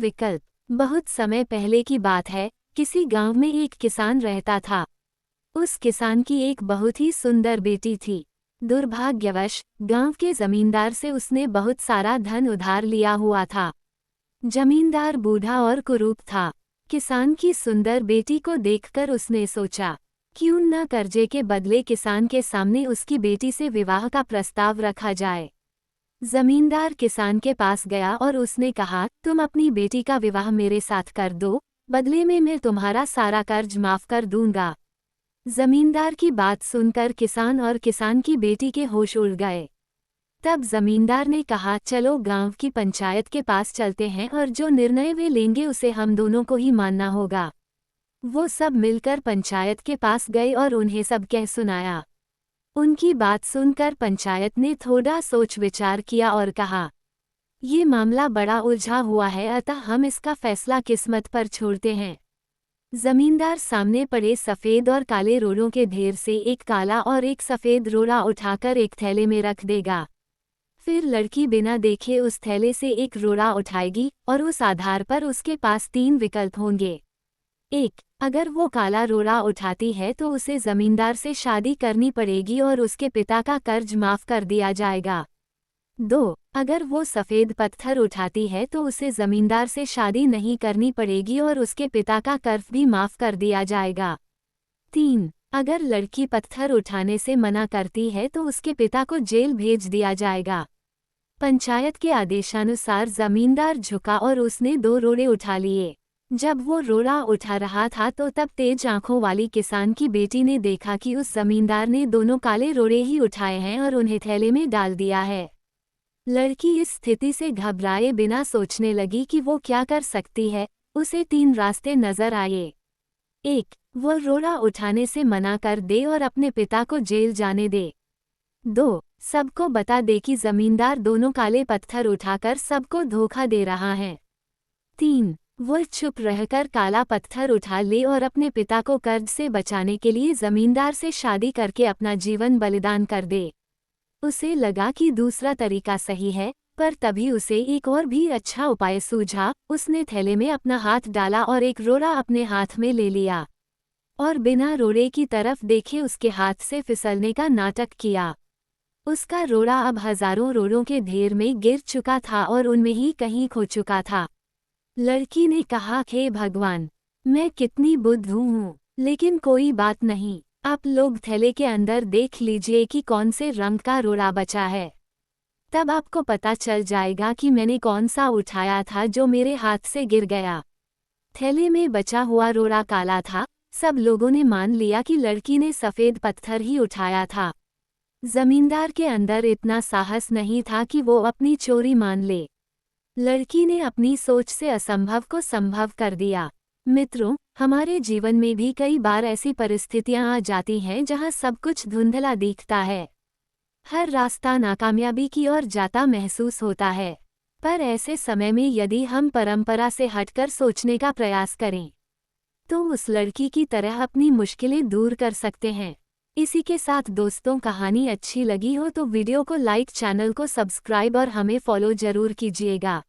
विकल्प। बहुत समय पहले की बात है, किसी गांव में एक किसान रहता था। उस किसान की एक बहुत ही सुंदर बेटी थी। दुर्भाग्यवश गांव के जमींदार से उसने बहुत सारा धन उधार लिया हुआ था। जमींदार बूढ़ा और कुरूप था। किसान की सुंदर बेटी को देखकर उसने सोचा, क्यों न कर्जे के बदले किसान के सामने उसकी बेटी से विवाह का प्रस्ताव रखा जाए। जमींदार किसान के पास गया और उसने कहा, तुम अपनी बेटी का विवाह मेरे साथ कर दो, बदले में मैं तुम्हारा सारा कर्ज माफ कर दूंगा। जमींदार की बात सुनकर किसान और किसान की बेटी के होश उड़ गए। तब जमींदार ने कहा, चलो गांव की पंचायत के पास चलते हैं और जो निर्णय वे लेंगे उसे हम दोनों को ही मानना होगा। वो सब मिलकर पंचायत के पास गए और उन्हें सब कह सुनाया। उनकी बात सुनकर पंचायत ने थोड़ा सोच विचार किया और कहा, ये मामला बड़ा उलझा हुआ है, अतः हम इसका फैसला किस्मत पर छोड़ते हैं। जमींदार सामने पड़े सफ़ेद और काले रोड़ों के ढेर से एक काला और एक सफ़ेद रोड़ा उठाकर एक थैले में रख देगा। फिर लड़की बिना देखे उस थैले से एक रोड़ा उठाएगी और उस आधार पर उसके पास 3 विकल्प होंगे। 1. अगर वो काला रोड़ा उठाती है तो उसे जमींदार से शादी करनी पड़ेगी और उसके पिता का कर्ज माफ कर दिया जाएगा। 2. अगर वो सफ़ेद पत्थर उठाती है तो उसे जमींदार से शादी नहीं करनी पड़ेगी और उसके पिता का कर्ज भी माफ कर दिया जाएगा। 3. अगर लड़की पत्थर उठाने से मना करती है तो उसके पिता को जेल भेज दिया जाएगा। पंचायत के आदेशानुसार जमींदार झुका और उसने 2 रोड़े उठा लिए। जब वो रोड़ा उठा रहा था तो तब तेज आंखों वाली किसान की बेटी ने देखा कि उस जमींदार ने दोनों काले रोड़े ही उठाए हैं और उन्हें थैले में डाल दिया है। लड़की इस स्थिति से घबराए बिना सोचने लगी कि वो क्या कर सकती है। उसे 3 रास्ते नजर आए। 1. वो रोड़ा उठाने से मना कर दे और अपने पिता को जेल जाने दे। 2. सबको बता दे कि जमींदार दोनों काले पत्थर उठाकर सबको धोखा दे रहा है। 3. वो चुप रहकर काला पत्थर उठा ले और अपने पिता को कर्ज से बचाने के लिए जमींदार से शादी करके अपना जीवन बलिदान कर दे। उसे लगा कि दूसरा तरीका सही है, पर तभी उसे एक और भी अच्छा उपाय सूझा। उसने थैले में अपना हाथ डाला और एक रोड़ा अपने हाथ में ले लिया और बिना रोड़े की तरफ देखे उसके हाथ से फिसलने का नाटक किया। उसका रोड़ा अब हजारों रोड़ों के ढेर में गिर चुका था और उनमें ही कहीं खो चुका था। लड़की ने कहा, हे भगवान, मैं कितनी बुद्धू हूँ, लेकिन कोई बात नहीं, आप लोग थैले के अंदर देख लीजिए कि कौन से रंग का रोड़ा बचा है। तब आपको पता चल जाएगा कि मैंने कौन सा उठाया था जो मेरे हाथ से गिर गया। थैले में बचा हुआ रोड़ा काला था। सब लोगों ने मान लिया कि लड़की ने सफ़ेद पत्थर ही उठाया था। जमींदार के अंदर इतना साहस नहीं था कि वो अपनी चोरी मान ले। लड़की ने अपनी सोच से असंभव को संभव कर दिया। मित्रों, हमारे जीवन में भी कई बार ऐसी परिस्थितियां आ जाती हैं जहां सब कुछ धुंधला दिखता है। हर रास्ता नाकामयाबी की ओर जाता महसूस होता है। पर ऐसे समय में यदि हम परंपरा से हटकर सोचने का प्रयास करें तो उस लड़की की तरह अपनी मुश्किलें दूर कर सकते हैं। इसी के साथ दोस्तों, कहानी अच्छी लगी हो तो वीडियो को लाइक, चैनल को सब्सक्राइब और हमें फॉलो जरूर कीजिएगा।